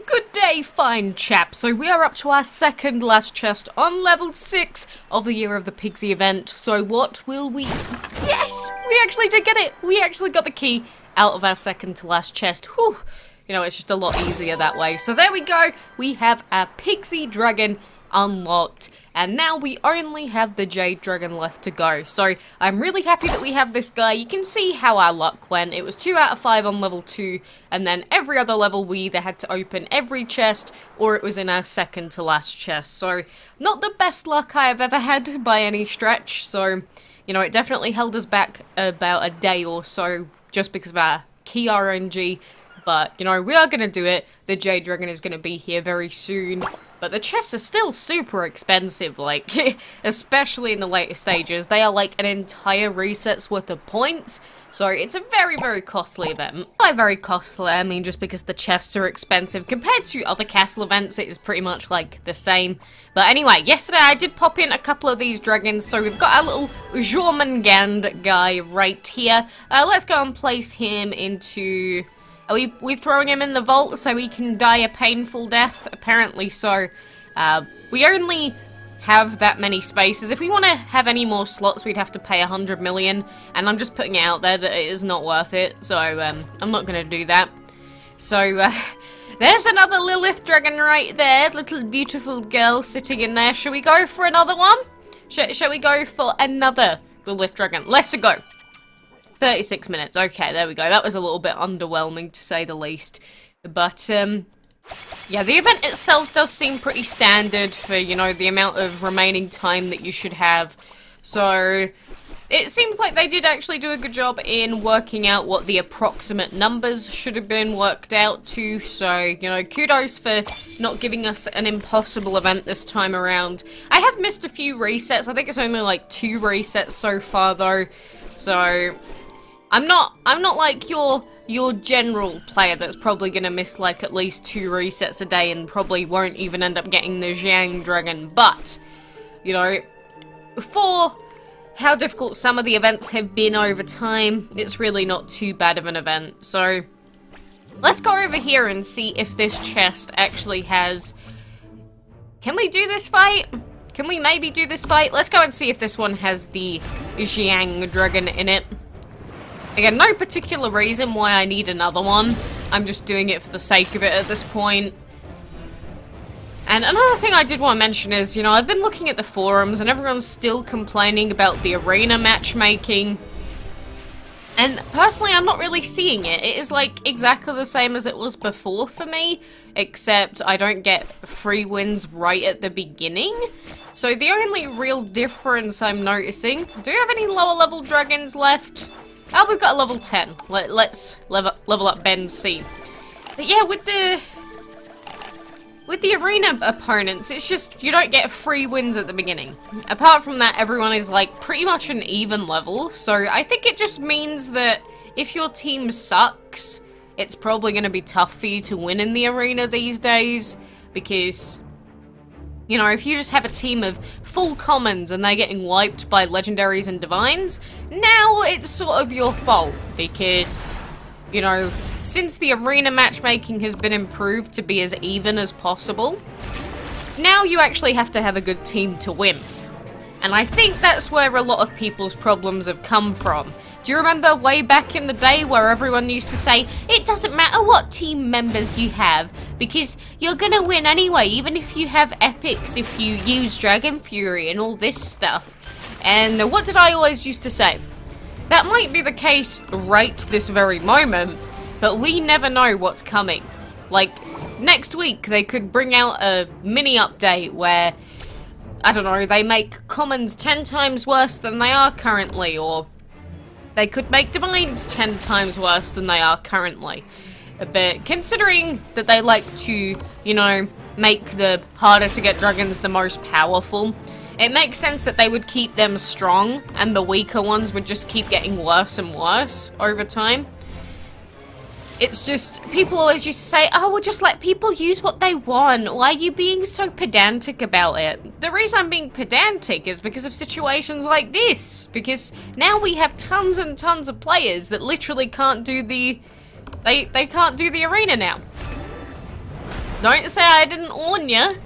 Good day, fine chaps. So we are up to our second last chest on level 6 of the Year of the Pigsy event. So what will we... Yes! We actually did get it! We actually got the key out of our second to last chest. Whew! You know, it's just a lot easier that way. So there we go. We have our PIGSY Dragon unlocked. And now we only have the Jade Dragon left to go. So I'm really happy that we have this guy. You can see how our luck went. It was 2 out of 5 on level 2. And then every other level we either had to open every chest or it was in our second to last chest. So not the best luck I have ever had by any stretch. So, you know, it definitely held us back about a day or so just because of our key RNG. But, you know, we are going to do it. The Jade Dragon is going to be here very soon. But the chests are still super expensive, like, especially in the later stages. They are like an entire reset's worth of points. So it's a very, very costly event. By very costly, I mean just because the chests are expensive. Compared to other castle events, it is pretty much like the same. But anyway, yesterday I did pop in a couple of these dragons. So we've got our little Jormungand guy right here. Let's go and place him into... Are we throwing him in the vault so he can die a painful death? Apparently so. We only have that many spaces. If we want to have any more slots, we'd have to pay 100 million. And I'm just putting it out there that it is not worth it. So, I'm not going to do that. So, there's another Lilith dragon right there. Little beautiful girl sitting in there. Shall we go for another one? Shall we go for another Lilith dragon? Let's go. 36 minutes. Okay, there we go. That was a little bit underwhelming, to say the least. But, yeah, the event itself does seem pretty standard for, you know, the amount of remaining time that you should have. So, it seems like they did actually do a good job in working out what the approximate numbers should have been worked out to. So, you know, kudos for not giving us an impossible event this time around. I have missed a few resets. I think it's only like 2 resets so far, though. So... I'm not like your general player that's probably gonna miss like at least 2 resets a day and probably won't even end up getting the Jade Dragon, but, you know, for how difficult some of the events have been over time, it's really not too bad of an event. So, let's go over here and see if this chest actually has... Can we do this fight? Can we maybe do this fight? Let's go and see if this one has the Jade Dragon in it. Again, no particular reason why I need another one. I'm just doing it for the sake of it at this point. And another thing I did want to mention is, you know, I've been looking at the forums and everyone's still complaining about the arena matchmaking. And personally, I'm not really seeing it. It is like exactly the same as it was before for me, except I don't get free wins right at the beginning. So the only real difference I'm noticing... Do we have any lower level dragons left? Oh, we've got a level 10. Let's level up Ben C. But yeah, with the arena opponents, it's just, you don't get free wins at the beginning. Apart from that, everyone is like pretty much an even level. So I think it just means that if your team sucks, it's probably going to be tough for you to win in the arena these days. Because... you know, if you just have a team of full commons and they're getting wiped by legendaries and divines, now it's sort of your fault, because, you know, since the arena matchmaking has been improved to be as even as possible, now you actually have to have a good team to win. And I think that's where a lot of people's problems have come from. Do you remember way back in the day where everyone used to say, it doesn't matter what team members you have, because you're gonna win anyway, even if you have epics, if you use Dragon Fury and all this stuff. And what did I always used to say? That might be the case right this very moment, but we never know what's coming. Like, next week they could bring out a mini update where, I don't know, they make commons 10 times worse than they are currently, or... they could make divines 10 times worse than they are currently. But considering that they like to, you know, make the harder to get dragons the most powerful, it makes sense that they would keep them strong and the weaker ones would just keep getting worse and worse over time. It's just, people always used to say, oh, we'll just let people use what they want. Why are you being so pedantic about it? The reason I'm being pedantic is because of situations like this. Because now we have tons and tons of players that literally can't do the... They can't do the arena now. Don't say I didn't warn you.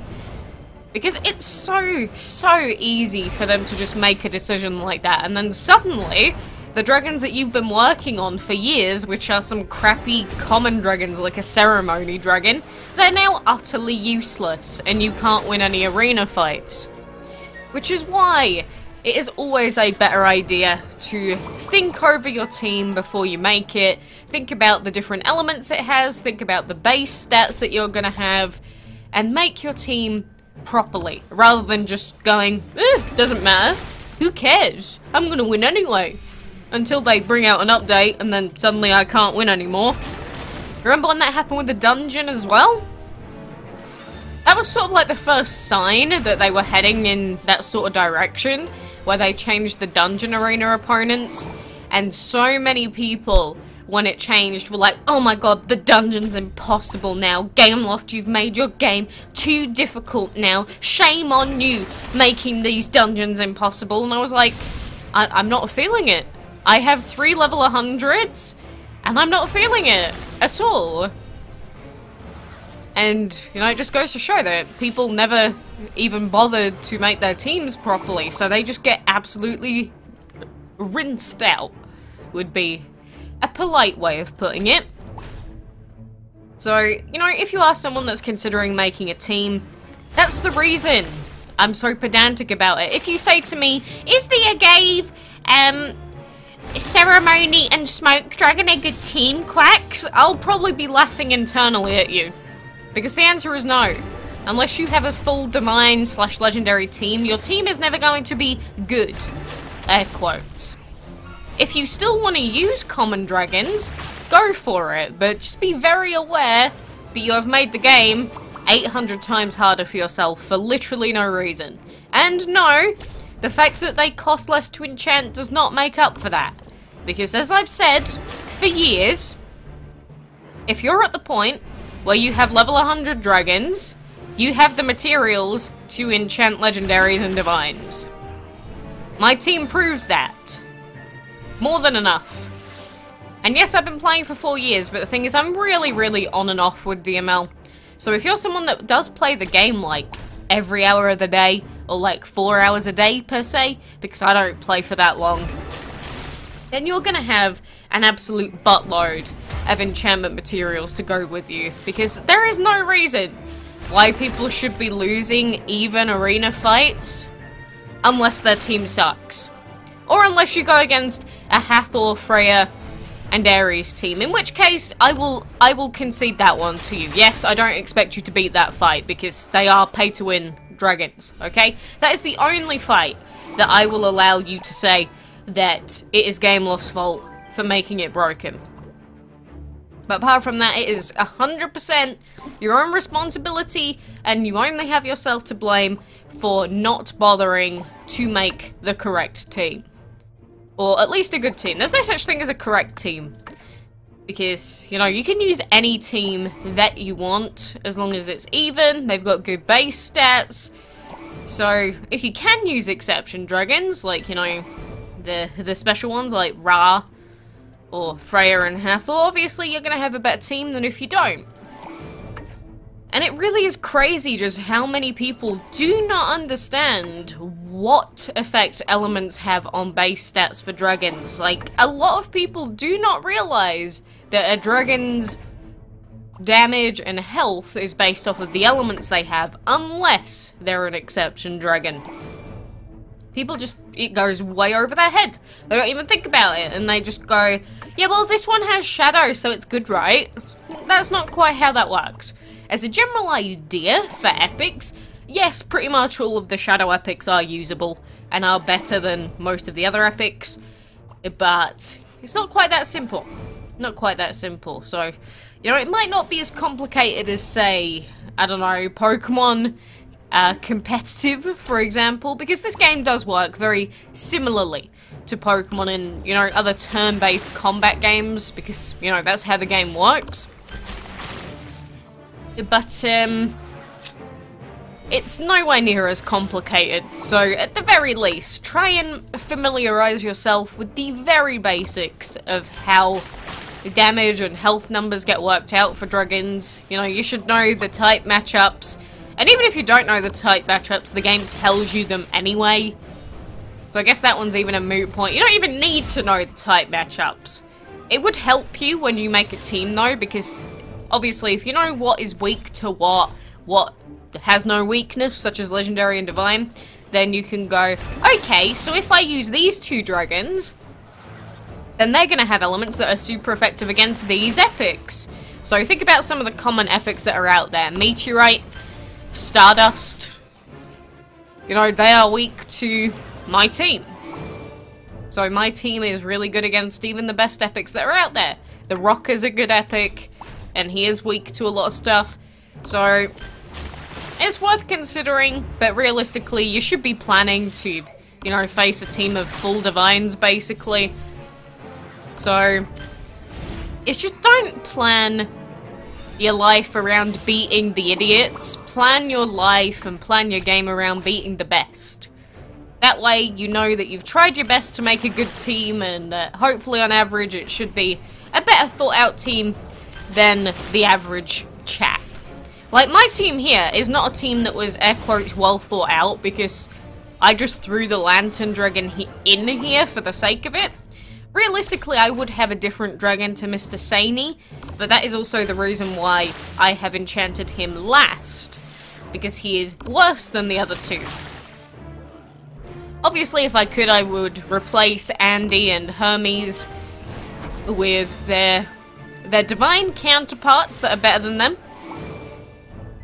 Because it's so easy for them to just make a decision like that, and then suddenly, the dragons that you've been working on for years, which are some crappy common dragons like a ceremony dragon, they're now utterly useless, and you can't win any arena fights. Which is why it is always a better idea to think over your team before you make it, think about the different elements it has, think about the base stats that you're gonna have, and make your team properly, rather than just going, doesn't matter, who cares, I'm gonna win anyway, until they bring out an update and then suddenly I can't win anymore. Remember when that happened with the dungeon as well? That was sort of like the first sign that they were heading in that sort of direction, where they changed the dungeon arena opponents, and so many people, when it changed, were like, oh my god, the dungeon's impossible now. Gameloft, you've made your game too difficult now. Shame on you, making these dungeons impossible. And I was like, I'm not feeling it. I have 3 level 100s, and I'm not feeling it at all. And, you know, it just goes to show that people never even bothered to make their teams properly, so they just get absolutely rinsed out, would be a polite way of putting it. So, you know, if you are someone that's considering making a team, that's the reason I'm so pedantic about it. If you say to me, is the Agave, Ceremony and Smoke Dragon a good team, Quacks? I'll probably be laughing internally at you. Because the answer is no. Unless you have a full Divine / Legendary team, your team is never going to be good. Air quotes. If you still want to use common dragons, go for it, but just be very aware that you have made the game 800 times harder for yourself for literally no reason. And no, the fact that they cost less to enchant does not make up for that. Because as I've said for years, if you're at the point where you have level 100 dragons, you have the materials to enchant legendaries and divines. My team proves that. More than enough. And yes, I've been playing for 4 years, but the thing is, I'm really on and off with DML. So if you're someone that does play the game, like, every hour of the day, or like 4 hours a day, per se, because I don't play for that long, then you're gonna have an absolute buttload of enchantment materials to go with you, because there is no reason why people should be losing even arena fights unless their team sucks. Or unless you go against a Hathor, Freya, and Ares team, in which case I will concede that one to you. Yes, I don't expect you to beat that fight because they are pay-to-win dragons, okay? That is the only fight that I will allow you to say that it is Gameloft's fault for making it broken. But apart from that, it is 100% your own responsibility, and you only have yourself to blame for not bothering to make the correct team. Or at least a good team. There's no such thing as a correct team. Because, you know, you can use any team that you want, as long as it's even, they've got good base stats. So, if you can use exception dragons, like, you know, the special ones like Ra, or Freya and Hathor, obviously you're going to have a better team than if you don't. And it really is crazy just how many people do not understand what effect elements have on base stats for dragons. Like, a lot of people do not realize that a dragon's damage and health is based off of the elements they have, unless they're an exception dragon. People just, it goes way over their head. They don't even think about it, and they just go, yeah, well, this one has shadow, so it's good, right? That's not quite how that works. As a general idea for epics, yes, pretty much all of the shadow epics are usable, and are better than most of the other epics, but it's not quite that simple. Not quite that simple, so, you know, it might not be as complicated as, say, I don't know, Pokemon competitive, for example, because this game does work very similarly to Pokemon and, you know, other turn-based combat games, because, you know, that's how the game works. But, it's nowhere near as complicated, so at the very least, try and familiarize yourself with the very basics of how damage and health numbers get worked out for dragons. You know, you should know the type matchups. And even if you don't know the type matchups, the game tells you them anyway. So I guess that one's even a moot point. You don't even need to know the type matchups. It would help you when you make a team though, because obviously if you know what is weak to what has no weakness, such as legendary and divine, then you can go, okay, so if I use these two dragons, then they're going to have elements that are super effective against these epics. So think about some of the common epics that are out there. Meteorite, Stardust, you know, they are weak to my team. So my team is really good against even the best epics that are out there. The Rock is a good epic, and he is weak to a lot of stuff. So it's worth considering, but realistically you should be planning to, you know, face a team of full divines basically. So it's just don't plan your life around beating the idiots. Plan your life and plan your game around beating the best. That way you know that you've tried your best to make a good team, and that hopefully on average it should be a better thought out team than the average chap. Like my team here is not a team that was air quotes well thought out, because I just threw the Lantern Dragon in here for the sake of it. Realistically, I would have a different dragon to Mr. Saney, but that is also the reason why I have enchanted him last, because he is worse than the other two. Obviously, if I could, I would replace Andy and Hermes with their divine counterparts that are better than them.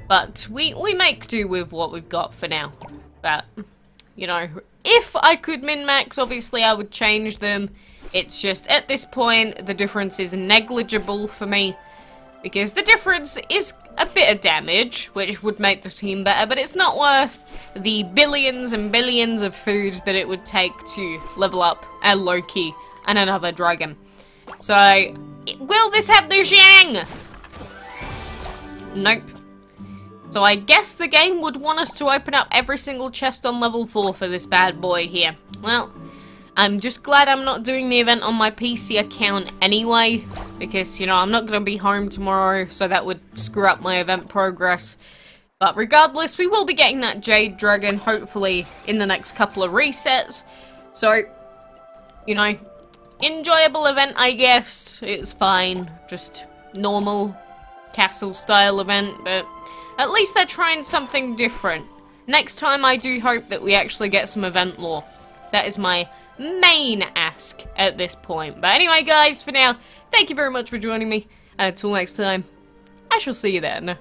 But we make do with what we've got for now. But, you know, if I could min-max, obviously I would change them. It's just, at this point, the difference is negligible for me. Because the difference is a bit of damage, which would make the team better, but it's not worth the billions and billions of food that it would take to level up a Loki and another dragon. So, will this have the Xiang? Nope. So I guess the game would want us to open up every single chest on level 4 for this bad boy here. Well, I'm just glad I'm not doing the event on my PC account anyway, because, you know, I'm not going to be home tomorrow, so that would screw up my event progress. But regardless, we will be getting that Jade Dragon, hopefully, in the next couple of resets. So, you know, enjoyable event, I guess. It's fine. Just normal castle-style event, but at least they're trying something different. Next time, I do hope that we actually get some event lore. That is my main ask at this point. But anyway, guys, for now, thank you very much for joining me, and until next time, I shall see you then.